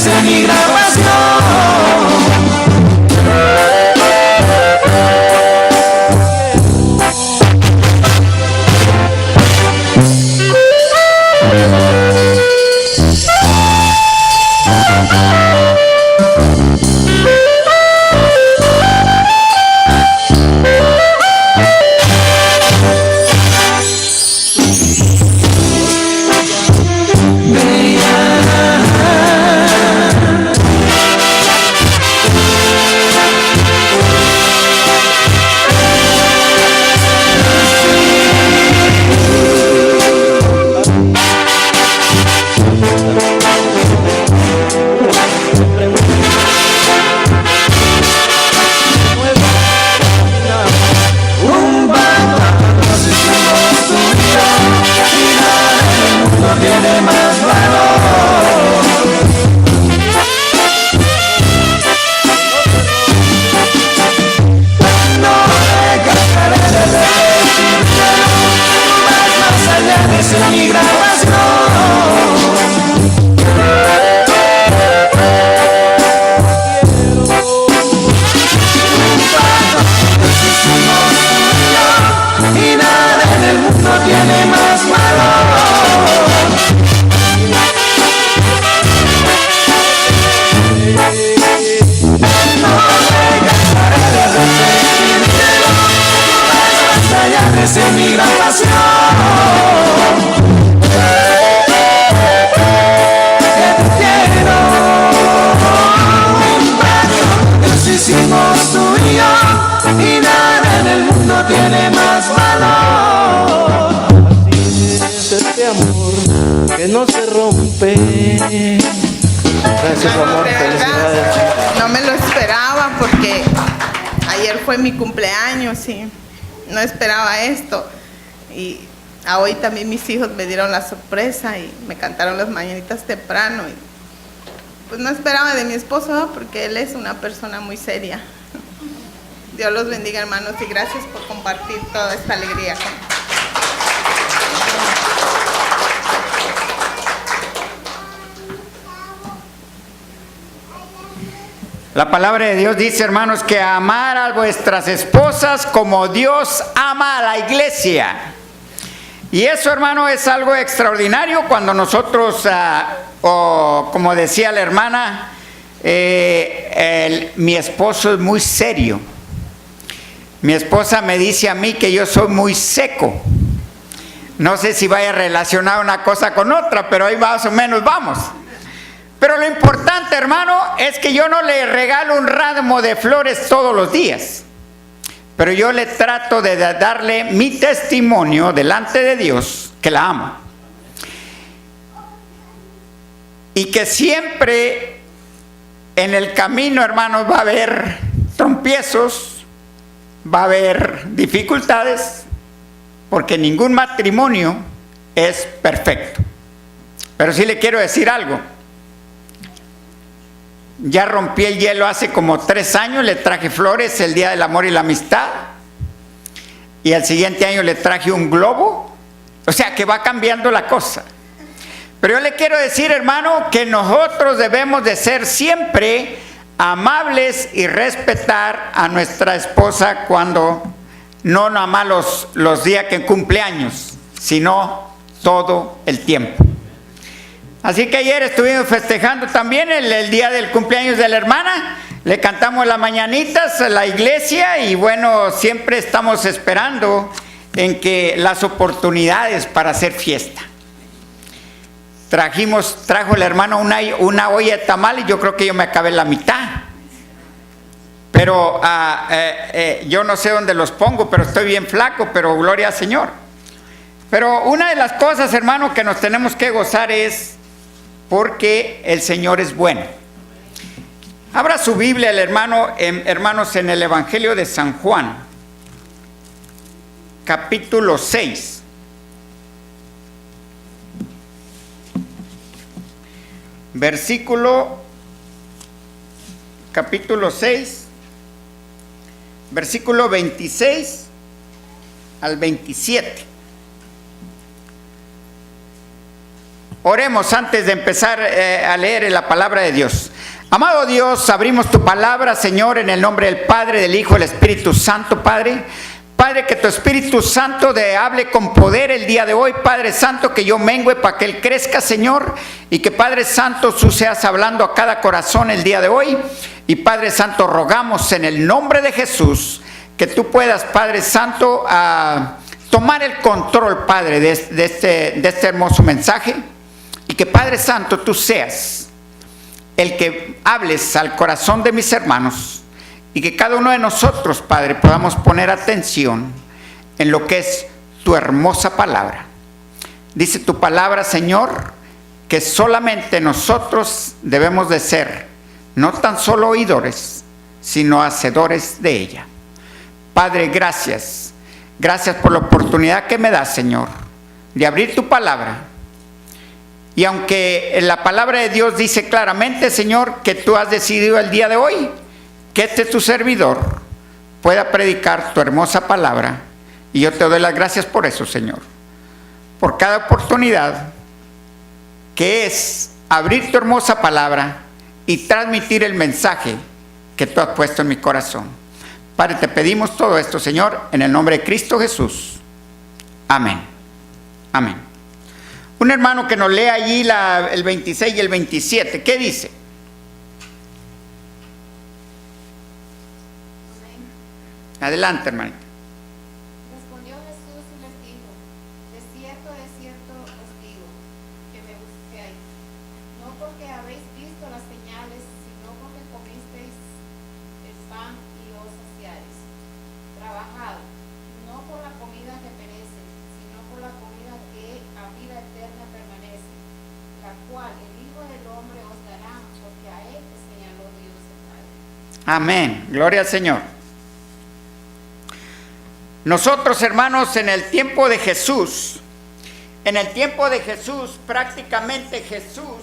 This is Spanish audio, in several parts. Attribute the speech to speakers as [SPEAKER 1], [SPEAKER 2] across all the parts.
[SPEAKER 1] señales en mi grabación. En mi gran pasión, que te quiero, un pacto nos hicimos tú y yo, y nada en el mundo tiene más valor.
[SPEAKER 2] Así es este amor que no se rompe. Gracias, amor, felicidades.
[SPEAKER 3] No me lo esperaba porque ayer fue mi cumpleaños y no esperaba esto, y a hoy también mis hijos me dieron la sorpresa y me cantaron las mañanitas temprano, y pues no esperaba de mi esposo, ¿no? Porque él es una persona muy seria. Dios los bendiga, hermanos, y gracias por compartir toda esta alegría conmigo.
[SPEAKER 4] La palabra de Dios dice, hermanos, que amar a vuestras esposas como Dios ama a la iglesia. Y eso, hermano, es algo extraordinario cuando nosotros, o como decía la hermana, mi esposo es muy serio. Mi esposa me dice a mí que yo soy muy seco. No sé si vaya relacionada una cosa con otra, pero ahí más o menos vamos. Pero lo importante, hermano, es que yo no le regalo un ramo de flores todos los días, pero yo le trato de darle mi testimonio delante de Dios, que la amo. Y que siempre en el camino, hermanos, va a haber tropiezos, va a haber dificultades, porque ningún matrimonio es perfecto. Pero sí le quiero decir algo. Ya rompí el hielo hace como 3 años, le traje flores el Día del Amor y la Amistad, y al siguiente año le traje un globo. O sea que va cambiando la cosa. Pero yo le quiero decir, hermano, que nosotros debemos de ser siempre amables y respetar a nuestra esposa cuando no nada más los días que cumple años, sino todo el tiempo. Así que ayer estuvimos festejando también el día del cumpleaños de la hermana. Le cantamos las mañanitas a la iglesia y bueno, siempre estamos esperando en que las oportunidades para hacer fiesta. Trajo la hermana una olla de tamal y yo creo que yo me acabé la mitad. Pero yo no sé dónde los pongo, pero estoy bien flaco, pero gloria al Señor. Pero una de las cosas, hermano, que nos tenemos que gozar es porque el Señor es bueno. Abra su Biblia, hermanos, en el Evangelio de San Juan, capítulo 6. Capítulo 6, versículo 26 al 27. Oremos antes de empezar a leer la palabra de Dios. Amado Dios, abrimos tu palabra, Señor, en el nombre del Padre, del Hijo y del Espíritu Santo, Padre. Padre, que tu Espíritu Santo hable con poder el día de hoy, Padre Santo, que yo mengüe para que Él crezca, Señor, y que Padre Santo, tú seas hablando a cada corazón el día de hoy. Y Padre Santo, rogamos en el nombre de Jesús, que tú puedas, Padre Santo, tomar el control, Padre, de este hermoso mensaje, y que Padre Santo, tú seas el que hables al corazón de mis hermanos, y que cada uno de nosotros, Padre, podamos poner atención en lo que es tu hermosa palabra. Dice tu palabra, Señor, que solamente nosotros debemos de ser no tan solo oidores, sino hacedores de ella. Padre, gracias. Gracias por la oportunidad que me das, Señor, de abrir tu palabra. Y aunque la palabra de Dios dice claramente, Señor, que tú has decidido el día de hoy que tu servidor pueda predicar tu hermosa palabra, y yo te doy las gracias por eso, Señor, por cada oportunidad que es abrir tu hermosa palabra y transmitir el mensaje que tú has puesto en mi corazón. Padre, te pedimos todo esto, Señor, en el nombre de Cristo Jesús. Amén. Amén. Un hermano que nos lea allí el 26 y el 27, ¿qué dice? Adelante, hermanita.
[SPEAKER 5] Respondió Jesús y les dijo: de cierto os digo, que me busquéis, no porque habéis visto las señales, sino porque comisteis el pan y os saciareis. Trabajad, no por la comida que perece, sino por la comida que a vida eterna permanece, la cual el Hijo del Hombre os dará, porque a él señaló Dios el Padre.
[SPEAKER 4] Amén. Gloria al Señor. Nosotros, hermanos, en el tiempo de Jesús, prácticamente Jesús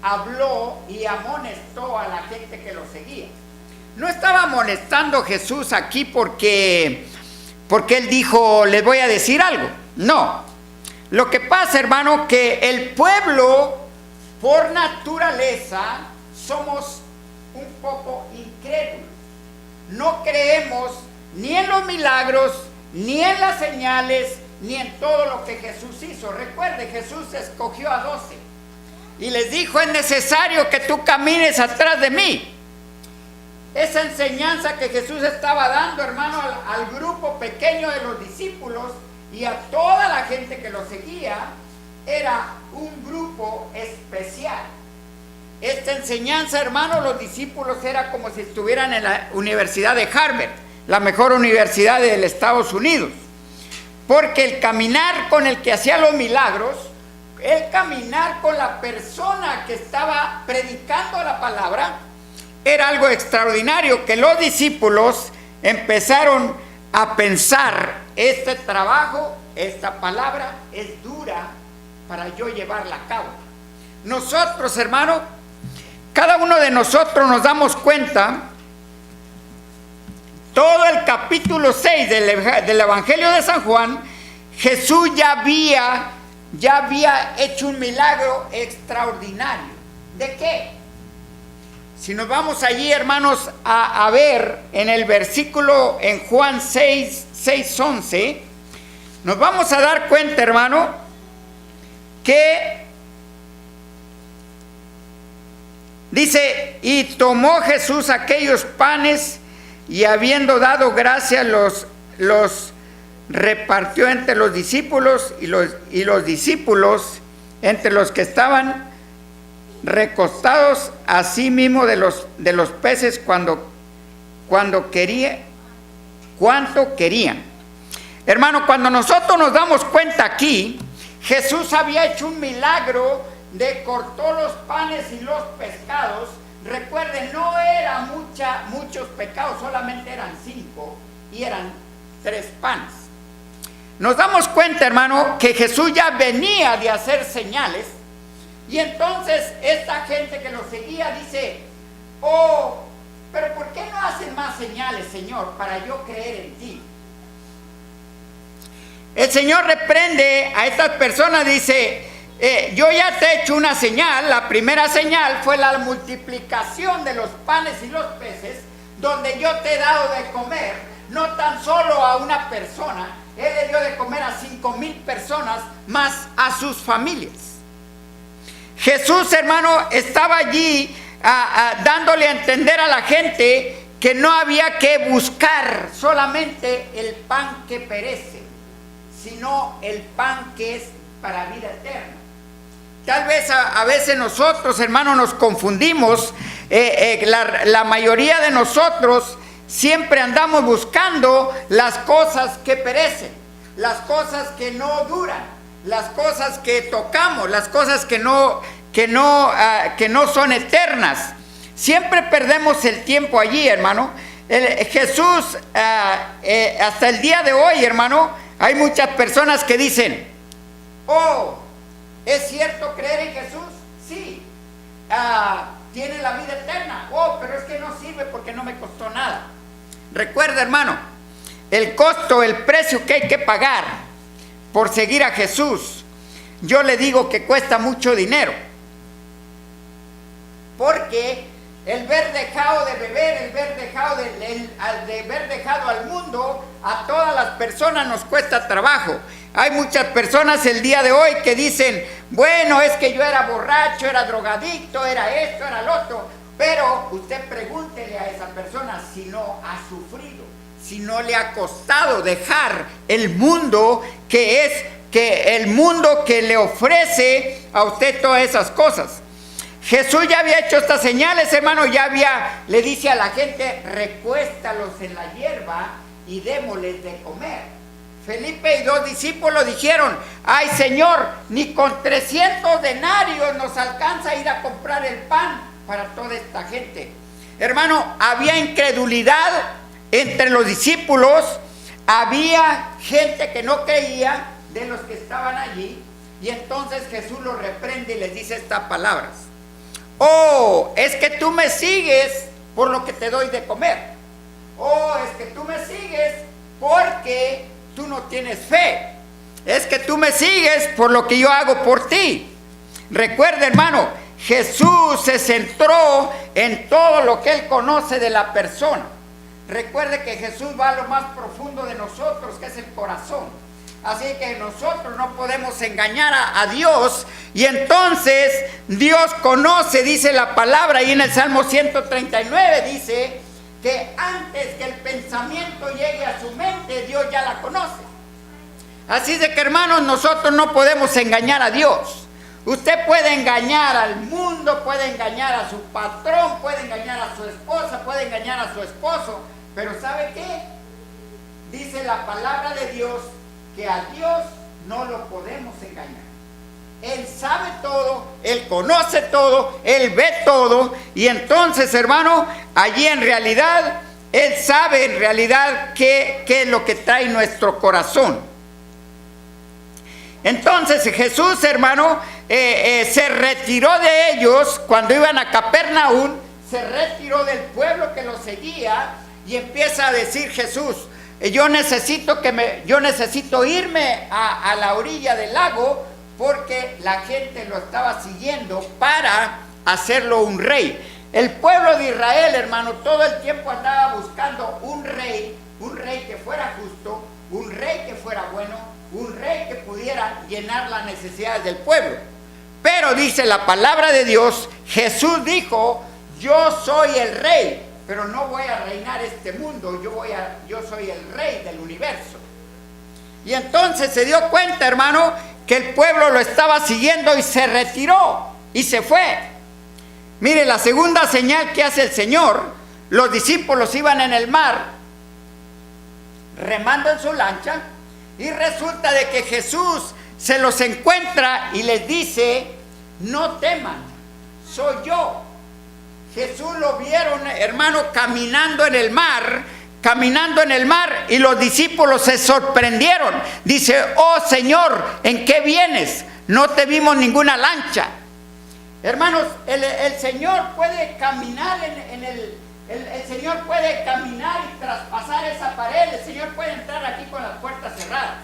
[SPEAKER 4] habló y amonestó a la gente que lo seguía. No estaba amonestando Jesús aquí porque Él dijo, les voy a decir algo. No. Lo que pasa, hermano, que el pueblo, por naturaleza, somos un poco incrédulos. No creemos ni en los milagros, ni en las señales, ni en todo lo que Jesús hizo. Recuerde, Jesús escogió a 12 y les dijo: es necesario que tú camines atrás de mí. Esa enseñanza que Jesús estaba dando, hermano, al grupo pequeño de los discípulos y a toda la gente que lo seguía, era un grupo especial. Esta enseñanza, hermano, los discípulos era como si estuvieran en la Universidad de Harvard, la mejor universidad de los Estados Unidos, porque el caminar con el que hacía los milagros, el caminar con la persona que estaba predicando la palabra, era algo extraordinario, que los discípulos empezaron a pensar: este trabajo, esta palabra es dura para yo llevarla a cabo. Nosotros, hermano, cada uno de nosotros nos damos cuenta. Todo el capítulo 6 del Evangelio de San Juan, Jesús ya había hecho un milagro extraordinario. ¿De qué? Si nos vamos allí, hermanos, a ver en el versículo, en Juan 6:11, nos vamos a dar cuenta, hermano, que dice: y tomó Jesús aquellos panes, y habiendo dado gracias, los repartió entre los discípulos, y los discípulos entre los que estaban recostados, así mismo de los peces cuanto querían. Hermano, cuando nosotros nos damos cuenta aquí, Jesús había hecho un milagro de cortó los panes y los pescados. Recuerden, no eran muchos pecados, solamente eran 5 y eran 3 panes. Nos damos cuenta, hermano, que Jesús ya venía de hacer señales, y entonces esta gente que lo seguía dice: oh, pero ¿por qué no hacen más señales, Señor, para yo creer en ti? El Señor reprende a estas personas, dice: yo ya te he hecho una señal. La primera señal fue la multiplicación de los panes y los peces, donde yo te he dado de comer, no tan solo a una persona, Él le dio de comer a 5,000 personas, más a sus familias. Jesús, hermano, estaba allí dándole a entender a la gente que no había que buscar solamente el pan que perece, sino el pan que es para vida eterna. Tal vez a veces nosotros, hermanos, nos confundimos. La mayoría de nosotros siempre andamos buscando las cosas que perecen, las cosas que no duran, las cosas que tocamos, las cosas que no son eternas. Siempre perdemos el tiempo allí, hermano. Jesús, hasta el día de hoy, hermano, hay muchas personas que dicen: oh, ¿es cierto creer en Jesús? Sí. ¿Tiene la vida eterna? Oh, pero es que no sirve porque no me costó nada. Recuerda, hermano, el costo, el precio que hay que pagar por seguir a Jesús, yo le digo que cuesta mucho dinero. Porque el ver dejado de beber, el ver dejado al mundo, a todas las personas nos cuesta trabajo. Hay muchas personas el día de hoy que dicen: bueno, es que yo era borracho, era drogadicto, era esto, era lo otro. Pero usted pregúntele a esa persona si no ha sufrido, si no le ha costado dejar el mundo el mundo que le ofrece a usted todas esas cosas. Jesús ya había hecho estas señales, hermano. Le dice a la gente: recuéstalos en la hierba y démosles de comer. Felipe y 2 discípulos dijeron: ay, Señor, ni con 300 denarios nos alcanza a ir a comprar el pan para toda esta gente. Hermano, había incredulidad entre los discípulos, había gente que no creía de los que estaban allí, y entonces Jesús los reprende y les dice estas palabras: oh, es que tú me sigues por lo que te doy de comer. Oh, es que tú me sigues porque tú no tienes fe. Es que tú me sigues por lo que yo hago por ti. Recuerda, hermano, Jesús se centró en todo lo que Él conoce de la persona. Recuerde que Jesús va a lo más profundo de nosotros, que es el corazón. Así que nosotros no podemos engañar a Dios. Y entonces Dios conoce, dice la palabra, y en el Salmo 139 dice que antes que el pensamiento llegue a su mente, Dios ya la conoce. Así de que, hermanos, nosotros no podemos engañar a Dios. Usted puede engañar al mundo, puede engañar a su patrón, puede engañar a su esposa, puede engañar a su esposo, pero ¿sabe qué? Dice la palabra de Dios que a Dios no lo podemos engañar. Él sabe todo, Él conoce todo, Él ve todo, y entonces, hermano, allí en realidad, Él sabe en realidad qué es lo que trae nuestro corazón. Entonces Jesús, hermano, se retiró de ellos cuando iban a Capernaum, se retiró del pueblo que lo seguía, y empieza a decir Jesús: yo necesito irme a la orilla del lago, porque la gente lo estaba siguiendo para hacerlo un rey. El pueblo de Israel, hermano, todo el tiempo andaba buscando un rey que fuera justo, un rey que fuera bueno, un rey que pudiera llenar las necesidades del pueblo. Pero dice la palabra de Dios, Jesús dijo: yo soy el rey, pero no voy a reinar este mundo, yo soy el rey del universo. Y entonces se dio cuenta, hermano, que el pueblo lo estaba siguiendo y se retiró y se fue. Mire, la segunda señal que hace el Señor: los discípulos iban en el mar remando en su lancha, y resulta de que Jesús se los encuentra y les dice: no teman, soy yo. Jesús lo vieron, hermano, caminando en el mar, y los discípulos se sorprendieron. Dice: oh Señor, ¿en qué vienes? No te vimos ninguna lancha. Hermanos, el Señor puede caminar el Señor puede caminar y traspasar esa pared. El Señor puede entrar aquí con las puertas cerradas.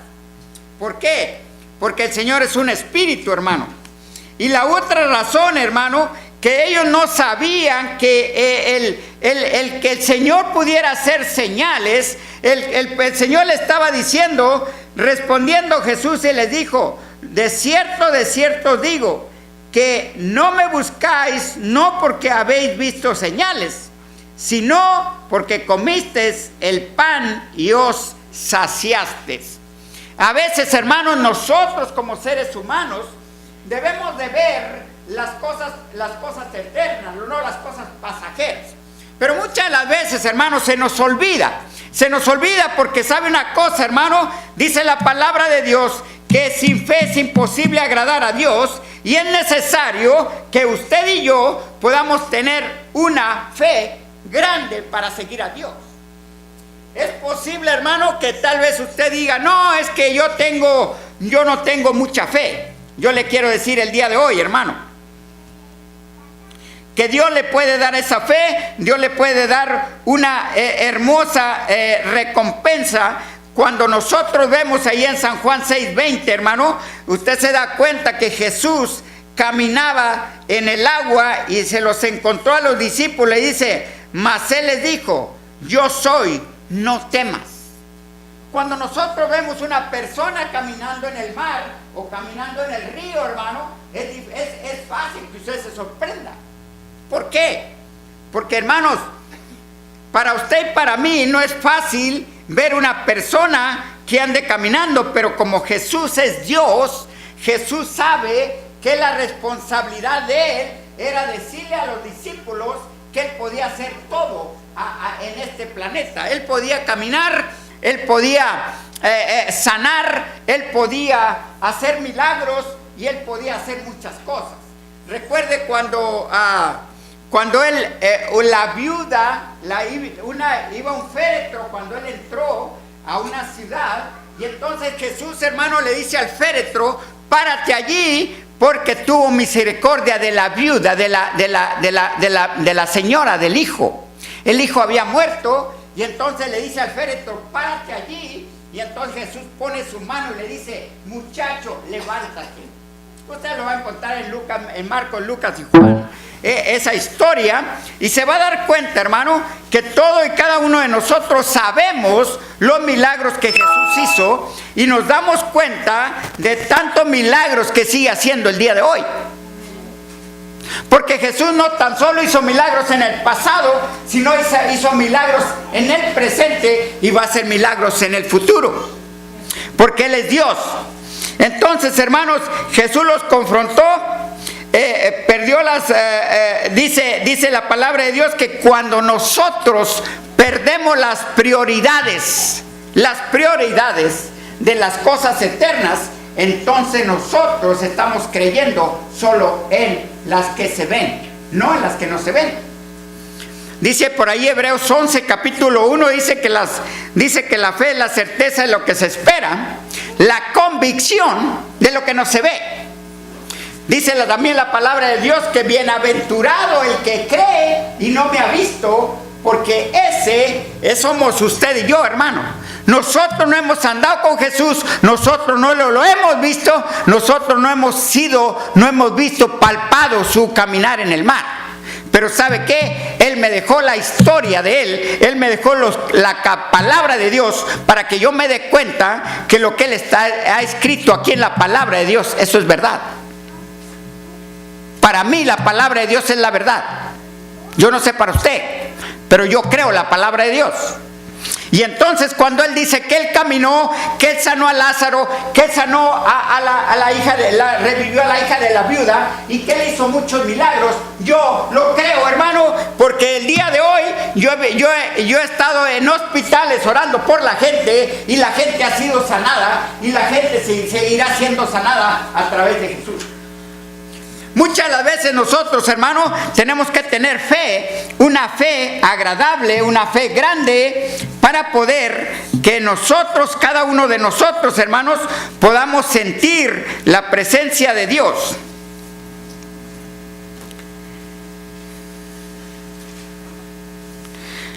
[SPEAKER 4] ¿Por qué? Porque el Señor es un espíritu, hermano. Y la otra razón, hermano, que ellos no sabían que el Señor pudiera hacer señales. El Señor le estaba diciendo, respondiendo Jesús, y les dijo: de cierto os digo, que no me buscáis no porque habéis visto señales, sino porque comisteis el pan y os saciasteis. A veces, hermanos, nosotros como seres humanos debemos de ver las cosas eternas, no las cosas pasajeras. Pero muchas de las veces, hermanos, se nos olvida porque sabe una cosa, hermano, dice la palabra de Dios que sin fe es imposible agradar a Dios, y es necesario que usted y yo podamos tener una fe grande para seguir a Dios. Es posible, hermano, que tal vez usted diga: no, es que yo no tengo mucha fe. Yo le quiero decir el día de hoy, hermano, que Dios le puede dar esa fe. Dios le puede dar una hermosa recompensa. Cuando nosotros vemos ahí en San Juan 6:20, hermano, usted se da cuenta que Jesús caminaba en el agua y se los encontró a los discípulos y dice: mas Él les dijo: yo soy, no temas. Cuando nosotros vemos una persona caminando en el mar o caminando en el río, hermano, es fácil que usted se sorprenda. ¿Por qué? Porque, hermanos, para usted y para mí no es fácil ver una persona que ande caminando, pero como Jesús es Dios, Jesús sabe que la responsabilidad de Él era decirle a los discípulos que Él podía hacer todo en este planeta. Él podía caminar, Él podía sanar, Él podía hacer milagros y Él podía hacer muchas cosas. Recuerde cuando él, la viuda, iba a un féretro, cuando él entró a una ciudad, y entonces Jesús, hermano, le dice al féretro: párate allí, porque tuvo misericordia de la viuda, de la señora, del hijo. El hijo había muerto, y entonces le dice al féretro: párate allí, y entonces Jesús pone su mano y le dice: muchacho, levántate. Usted lo va a encontrar en Marcos, Lucas y Juan, esa historia, y se va a dar cuenta, hermano, que todo y cada uno de nosotros sabemos los milagros que Jesús hizo, y nos damos cuenta de tantos milagros que sigue haciendo el día de hoy. Porque Jesús no tan solo hizo milagros en el pasado, sino hizo milagros en el presente, y va a hacer milagros en el futuro, porque Él es Dios. Entonces, hermanos, Jesús los confrontó, dice la palabra de Dios que cuando nosotros perdemos las prioridades de las cosas eternas, entonces nosotros estamos creyendo solo en las que se ven, no en las que no se ven. Dice por ahí Hebreos 11, capítulo 1, dice que la fe es la certeza de lo que se espera, la convicción de lo que no se ve. Dice también la palabra de Dios que bienaventurado el que cree y no me ha visto, porque ese somos usted y yo, hermano. Nosotros no hemos andado con Jesús, nosotros no lo hemos visto, nosotros no hemos visto palpado su caminar en el mar. Pero ¿sabe qué? Él me dejó la historia de Él me dejó la palabra de Dios para que yo me dé cuenta que lo que Él ha escrito aquí en la palabra de Dios, eso es verdad. Para mí la palabra de Dios es la verdad. Yo no sé para usted, pero yo creo la palabra de Dios. Y entonces cuando Él dice que Él caminó, que Él sanó a Lázaro, que Él sanó a la hija revivió a la hija de la viuda, y que Él hizo muchos milagros, yo lo creo, hermano, porque el día de hoy yo he estado en hospitales orando por la gente, y la gente ha sido sanada, y la gente seguirá siendo sanada a través de Jesús. Muchas de las veces nosotros, hermanos, tenemos que tener fe, una fe agradable, una fe grande, para poder que nosotros, cada uno de nosotros, hermanos, podamos sentir la presencia de Dios.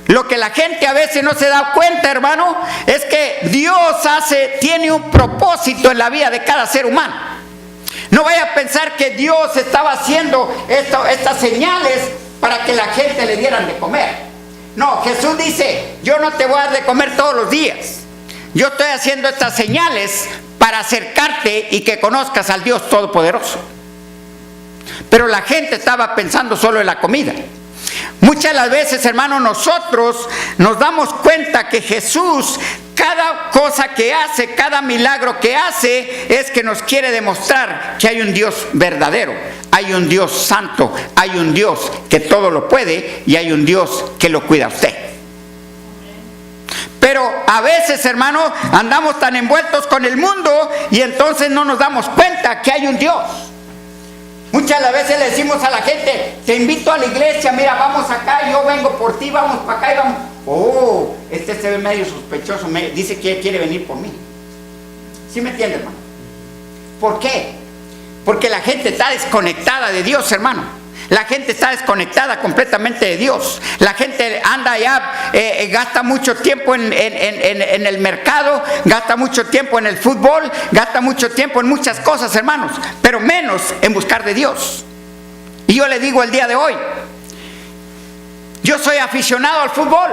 [SPEAKER 4] Lo que la gente a veces no se da cuenta, hermano, es que Dios tiene un propósito en la vida de cada ser humano. No vaya a pensar que Dios estaba haciendo estas señales para que la gente le dieran de comer. No, Jesús dice, yo no te voy a dar de comer todos los días. Yo estoy haciendo estas señales para acercarte y que conozcas al Dios Todopoderoso. Pero la gente estaba pensando solo en la comida. Muchas de las veces, hermanos, nosotros nos damos cuenta que Jesús, cada cosa que hace, cada milagro que hace, es que nos quiere demostrar que hay un Dios verdadero, hay un Dios santo, hay un Dios que todo lo puede y hay un Dios que lo cuida a usted. Pero a veces, hermano, andamos tan envueltos con el mundo y entonces no nos damos cuenta que hay un Dios. Muchas de las veces le decimos a la gente, te invito a la iglesia, mira, vamos acá, yo vengo por ti, vamos para acá y vamos. Oh, este se ve medio sospechoso, dice que quiere venir por mí. ¿Sí me entiende, hermano? ¿Por qué? Porque la gente está desconectada de Dios, hermano. La gente está desconectada completamente de Dios. La gente anda allá, gasta mucho tiempo en el mercado, gasta mucho tiempo en el fútbol, gasta mucho tiempo en muchas cosas, hermanos, pero menos en buscar de Dios. Y yo le digo el día de hoy, yo soy aficionado al fútbol,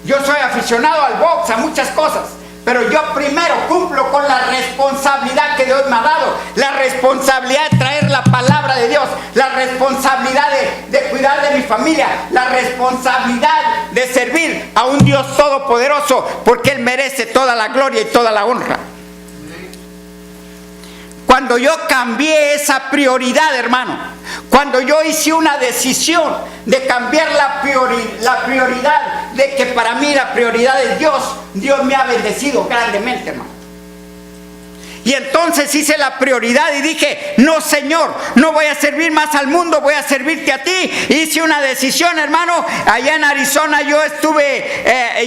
[SPEAKER 4] yo soy aficionado al box, a muchas cosas. Pero yo primero cumplo con la responsabilidad que Dios me ha dado. La responsabilidad de traer la palabra de Dios. La responsabilidad de cuidar de mi familia. La responsabilidad de servir a un Dios todopoderoso. Porque Él merece toda la gloria y toda la honra. Cuando yo cambié esa prioridad, hermano, cuando yo hice una decisión de cambiar la prioridad, de que para mí la prioridad es Dios, Dios me ha bendecido grandemente, hermano. Y entonces hice la prioridad y dije, no, Señor, no voy a servir más al mundo, voy a servirte a ti. Hice una decisión, hermano. Allá en Arizona yo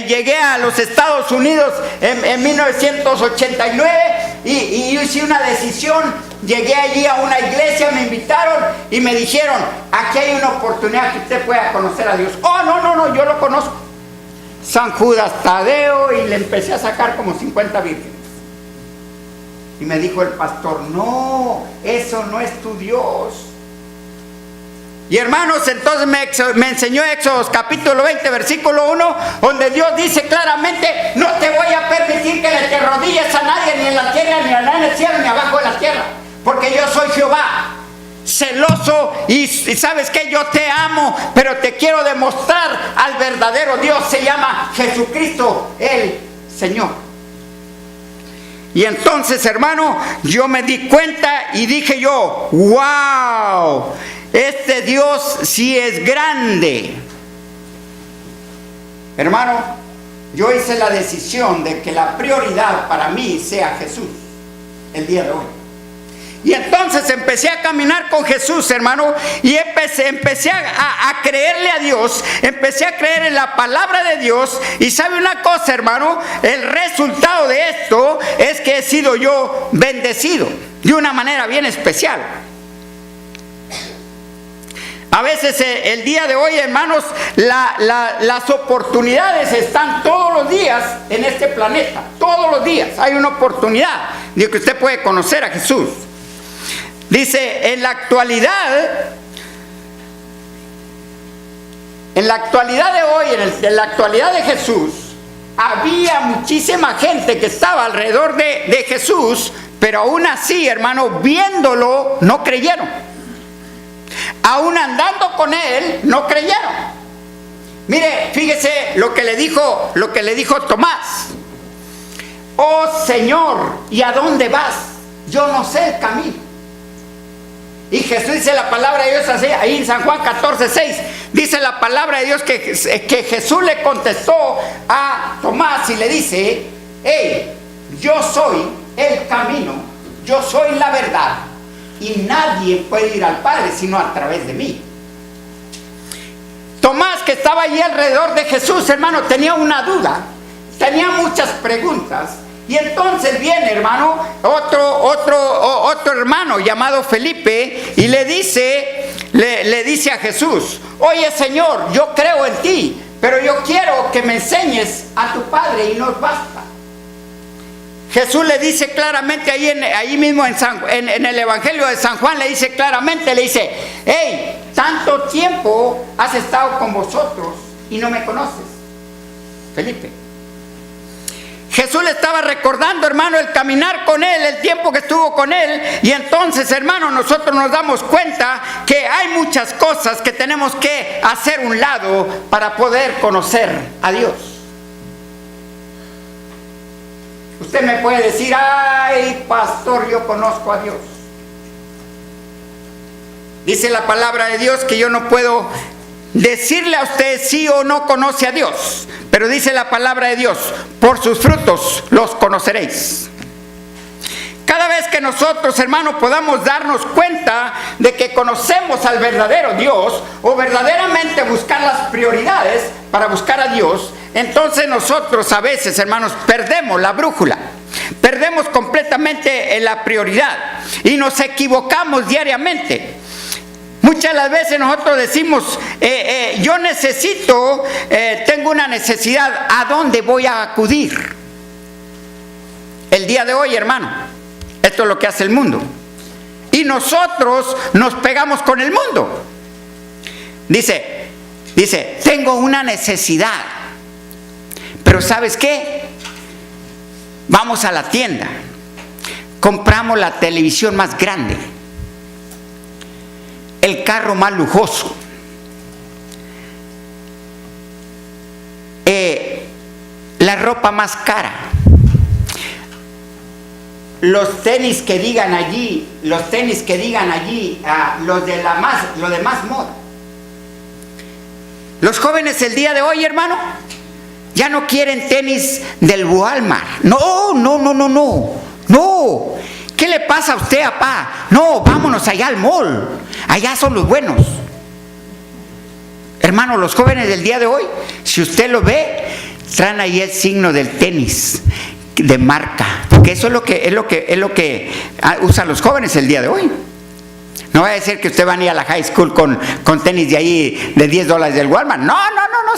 [SPEAKER 4] llegué a los Estados Unidos en 1989 y hice una decisión. Llegué allí a una iglesia, me invitaron y me dijeron, aquí hay una oportunidad que usted pueda conocer a Dios. Oh, no, yo lo conozco. San Judas Tadeo, y le empecé a sacar como 50 vírgenes. Y me dijo el pastor, no, eso no es tu Dios. Y hermanos, entonces me enseñó Éxodo capítulo 20, versículo 1, donde Dios dice claramente, no te voy a permitir que le te rodilles a nadie, ni en la tierra, ni en el cielo, ni abajo de la tierra, porque yo soy Jehová, celoso, y sabes que yo te amo, pero te quiero demostrar al verdadero Dios. Se llama Jesucristo el Señor. Y entonces, hermano, yo me di cuenta y dije yo, wow, este Dios sí es grande. Hermano, yo hice la decisión de que la prioridad para mí sea Jesús el día de hoy. Y entonces empecé a caminar con Jesús, hermano, y empecé a creerle a Dios, empecé a creer en la palabra de Dios. Y sabe una cosa, hermano, el resultado de esto es que he sido yo bendecido de una manera bien especial. A veces el día de hoy, hermanos, las oportunidades están todos los días en este planeta. Todos los días hay una oportunidad de que usted puede conocer a Jesús. Dice, en la actualidad de hoy, en la actualidad de Jesús, había muchísima gente que estaba alrededor de Jesús, pero aún así, hermano, viéndolo, no creyeron. Aún andando con él, no creyeron. Mire, fíjese lo que le dijo Tomás. Oh Señor, ¿y a dónde vas? Yo no sé el camino. Y Jesús dice la palabra de Dios así, ahí en San Juan 14:6, dice la palabra de Dios que Jesús le contestó a Tomás y le dice, hey, yo soy el camino, yo soy la verdad, y nadie puede ir al Padre sino a través de mí. Tomás, que estaba allí alrededor de Jesús, hermano, tenía una duda, tenía muchas preguntas. Y entonces viene, hermano, otro hermano llamado Felipe y le dice a Jesús, oye Señor, yo creo en ti, pero yo quiero que me enseñes a tu Padre y nos basta. Jesús le dice claramente ahí mismo en el Evangelio de San Juan, le dice claramente, le dice, hey, tanto tiempo has estado con vosotros y no me conoces, Felipe. Jesús le estaba recordando, hermano, el caminar con él, el tiempo que estuvo con él, y entonces, hermano, nosotros nos damos cuenta que hay muchas cosas que tenemos que hacer un lado para poder conocer a Dios. Usted me puede decir, ay, pastor, yo conozco a Dios. Dice la palabra de Dios que yo no puedo decirle a usted sí o no conoce a Dios, pero dice la palabra de Dios, por sus frutos los conoceréis. Cada vez que nosotros, hermanos, podamos darnos cuenta de que conocemos al verdadero Dios, o verdaderamente buscar las prioridades para buscar a Dios, entonces nosotros a veces, hermanos, perdemos la brújula, perdemos completamente la prioridad y nos equivocamos diariamente. Muchas de las veces nosotros decimos, yo necesito, tengo una necesidad, ¿a dónde voy a acudir? El día de hoy, hermano, esto es lo que hace el mundo. Y nosotros nos pegamos con el mundo. Dice, tengo una necesidad. Pero ¿sabes qué? Vamos a la tienda, compramos la televisión más grande, el carro más lujoso, la ropa más cara, los tenis que digan allí, lo de más moda. Los jóvenes el día de hoy, hermano, ya no quieren tenis del Walmart. No. ¿Qué le pasa a usted, papá? No, vámonos allá al mall. Allá son los buenos. Hermano, los jóvenes del día de hoy, si usted lo ve, traen ahí el signo del tenis de marca, porque eso es lo que usan los jóvenes el día de hoy. No va a decir que usted va a ir a la high school con tenis de ahí de $10 del Walmart. No,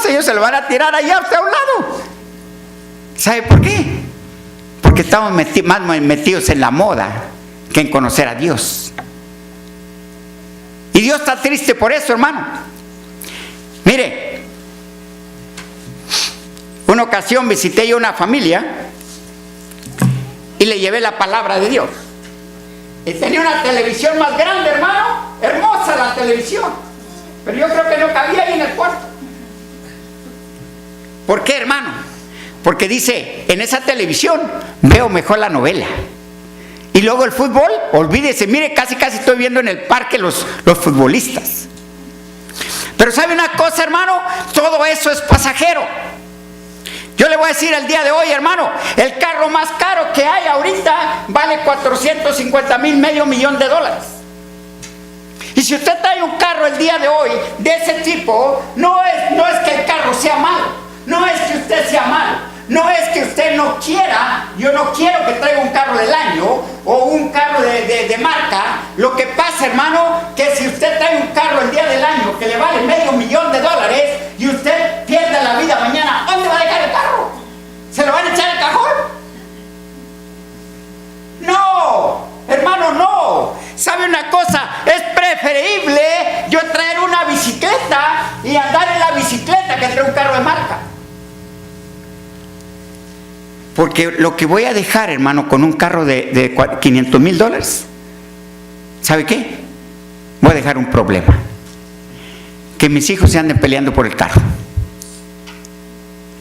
[SPEAKER 4] señor, se lo van a tirar allá a usted a un lado. ¿Sabe por qué? Porque estamos más metidos en la moda que en conocer a Dios. Y Dios está triste por eso, hermano. Mire, una ocasión visité yo una familia y le llevé la palabra de Dios. Y tenía una televisión más grande, hermano, hermosa la televisión, pero yo creo que no cabía ahí en el cuarto. ¿Por qué, hermano? Porque dice, en esa televisión veo mejor la novela. Y luego el fútbol, olvídese, mire, casi estoy viendo en el parque los futbolistas. Pero ¿sabe una cosa, hermano? Todo eso es pasajero. Yo le voy a decir el día de hoy, hermano, el carro más caro que hay ahorita vale $450,000, $500,000. Y si usted trae un carro el día de hoy de ese tipo, no es que el carro sea malo, no es que usted sea malo, no es que usted no quiera, yo no quiero que traiga un carro del año o un carro de marca. Lo que pasa, hermano, que si usted trae un carro el día del año que le vale $500,000 y usted pierde la vida mañana, ¿dónde va a dejar el carro? ¿Se lo van a echar al cajón? No, hermano, no. ¿Sabe una cosa? Es preferible yo traer una bicicleta y andar en la bicicleta que traer un carro de marca. Porque lo que voy a dejar, hermano, con un carro de $500,000, ¿sabe qué? Voy a dejar un problema. Que mis hijos se anden peleando por el carro,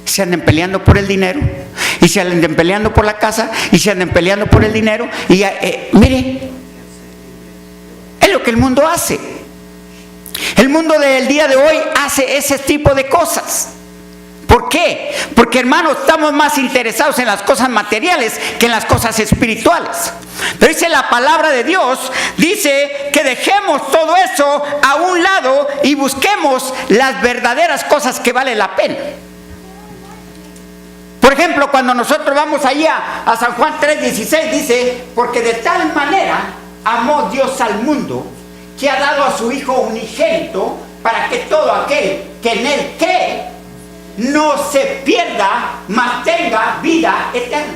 [SPEAKER 4] se anden peleando por el dinero, y se anden peleando por la casa, y se anden peleando por el dinero, y mire, es lo que el mundo hace. El mundo del día de hoy hace ese tipo de cosas. ¿Por qué? Porque, hermanos, estamos más interesados en las cosas materiales que en las cosas espirituales. Pero dice la palabra de Dios, dice que dejemos todo eso a un lado y busquemos las verdaderas cosas que valen la pena. Por ejemplo, cuando nosotros vamos allá a San Juan 3:16, dice, porque de tal manera amó Dios al mundo, que ha dado a su Hijo unigénito, para que todo aquel que en Él cree no se pierda, mas tenga vida eterna.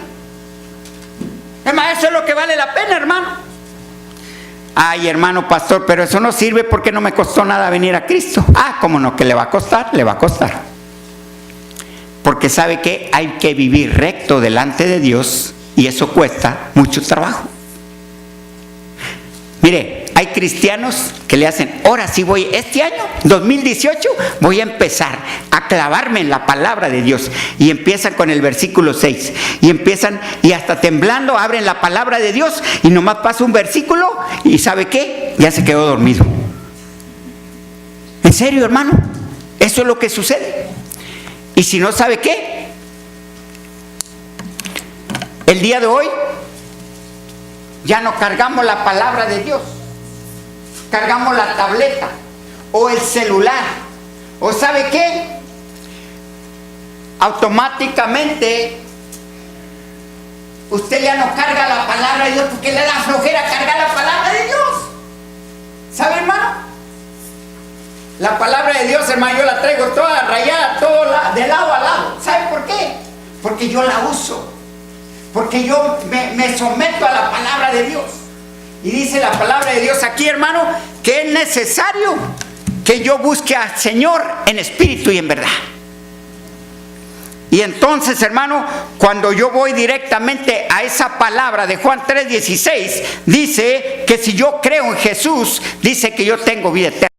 [SPEAKER 4] Hermano, eso es lo que vale la pena, hermano. Ay, hermano pastor, pero eso no sirve porque no me costó nada venir a Cristo. Ah, ¿cómo no? Que le va a costar, le va a costar. Porque sabe que hay que vivir recto delante de Dios y eso cuesta mucho trabajo. Mire, hay cristianos que le hacen, ahora sí voy, este año, 2018, voy a empezar a clavarme en la palabra de Dios. Y empiezan con el versículo 6. Y empiezan, y hasta temblando, abren la palabra de Dios y nomás pasa un versículo y ¿sabe qué? Ya se quedó dormido. ¿En serio, hermano? Eso es lo que sucede. Y si no sabe qué, el día de hoy ya no cargamos la palabra de Dios, cargamos la tableta o el celular, o ¿sabe qué? Automáticamente usted ya no carga la palabra de Dios porque le da flojera cargar la palabra de Dios. ¿Sabe, hermano? La palabra de Dios, hermano, yo la traigo toda rayada, de lado a lado. ¿Sabe por qué? Porque yo la uso. Porque yo me someto a la palabra de Dios. Y dice la palabra de Dios aquí, hermano, que es necesario que yo busque al Señor en espíritu y en verdad. Y entonces, hermano, cuando yo voy directamente a esa palabra de Juan 3:16, dice que si yo creo en Jesús, dice que yo tengo vida eterna.